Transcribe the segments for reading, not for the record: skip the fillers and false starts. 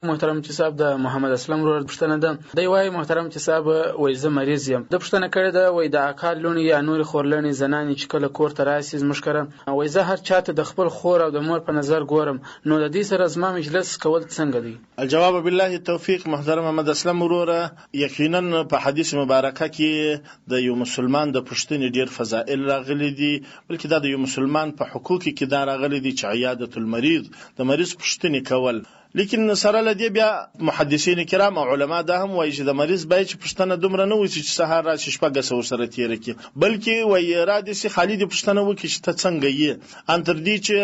محترم چې صاحب د محمد اسلم ورور پښتنه ده دی وای محترم چې صاحب وای زه مریض یم د پښتنه کړه ده وای د اکا لونی یا نور خورلنی زنانی چې کله کور ته راسي زموږ کړه وای زه هر چاته د خپل خور او د مور په نظر ګورم نو د دې سره زما مجلس کول څنګه دی؟ الجواب بالله التوفیق. محترم محمد اسلم ورور یقینا په حدیث مبارکه کې د یو مسلمان د پښتنې ډیر فضائل راغلي دي بلکې دا د یو مسلمان په حقوق کې دا راغلي دي چې عیادت المریض د مریض پښتنې کول. لیکن سره لدی بیا محدثین کرام او علما دا هم وایي چې د مریض باید چې پښتنه دومره نه وي چې سهار راشي شپه ګسه ورسره تیر کی بلکې وایي اراده سي خالد پښتنه وکړي چې ته څنګه یې ان تر دې چې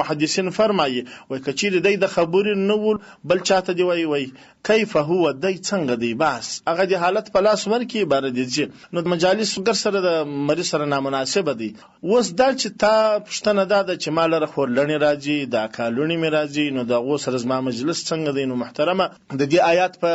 محدثین فرمایي وایي کچیر د خبرې نه ول بل چاته دی وایي کیف هو دای څنګه دی بس هغه د حالت په لاس ورکی بار دي چې نو مجالس ګر سره د مریض سره نامناسبه دي. وس دا چې تا پښتنه دا چې مال رخور لړنی راځي دا کالونی می راځي نو دا غو سره زما مجلس څنګه دی؟ نو محترمه د دې آیات په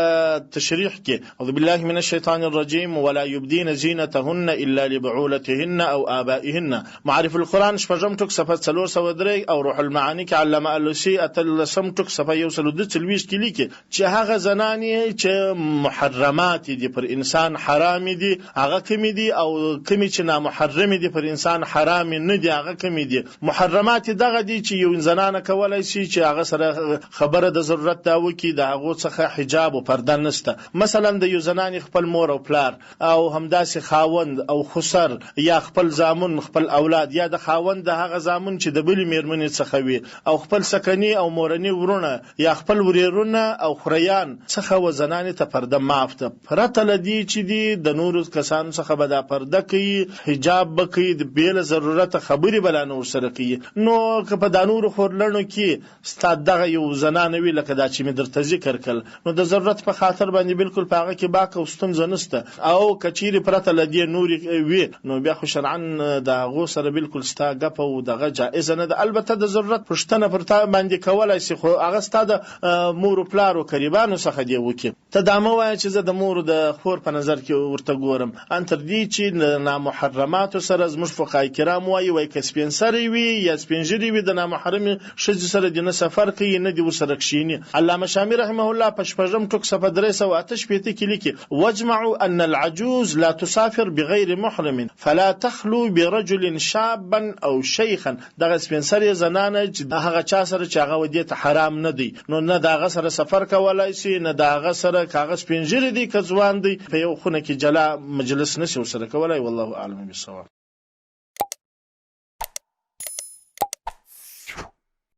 تشریح کې اعوذ بالله من الشیطان الرجیم ولا يبدين زينتهن الا لبعولتهن او آبائهن. معرف القرآن شپږم ټک صفحه 303 او روح المعانی کې علامه الوسی اتلسم ټک صفحه 122 کې لیکي چې هغه زنانی چې محرمات دي پر انسان حرام دي هغه کمی دي او کمی چې نامحرم دي پر انسان حرام نه دي هغه کمی دي. محرمات دغه دي چې یو زنانه کولای شي چې هغه سره خبره د ضرورت دا وکي د هغه څخه حجاب او پرده نشته. مثلا د یو زنانه خپل مور او پلار او همداسې خاوند او خسر یا خپل زامن خپل اولاد یا د خاوند د هغه زامن چې د بل میرمنې څخه وي او خپل سکنی او مورنی ورونه یا خپل وريرونه او خریان څخه و زنانه ته پرده معاف ده پرته لدی چې دی د نورو کسانو څخه به دا پرده کوي حجاب بکوي د بیل ضرورت خبري بلانه ورسره کوي. نو که په د نورو خورلنو کې ستاد دغه یو زنانه وی لکه دا چې می درته ذکر کړ نو د ضرورت په خاطر باندې بالکل پاغه کې باک او ستونزه نشته او کچيري پرته لدی نوري وی نو بیا خو شرعاً د غو سره بالکل ستا غپ او دغه جائز نه ده. البته د ضرورت پښتنه پرته باندې کولای شي خو هغه ستاد مور او پلار او قریبانو څخه دی وکي ته دا مو وای چې زه د مور د خور په نظر کې ورته ګورم ان تر دې چې نامحرمات سره زموږ فقهای کرام وای کسبین سره وي یا سپینجری وي د نامحرم شذ سره د نه سفر کوي نه دی وسره کښینی. علامه شامی رحمه الله په شپږم ټک صفحه 308 کې لیکي واجمعوا ان العجوز لا تسافر بغیر محرم فلا تخلو برجل شابا او شيخا. دغه سپینسری زنانه چې هغه چا سره چې هغه ودی ته حرام نه دی نو نه دغه سره سفر کولای شي نه دغه سره کاغذ پنجری دی که ځوان دی په یو خونه کې جلا مجلس نشي ورسره کولای. والله اعلم بالصواب.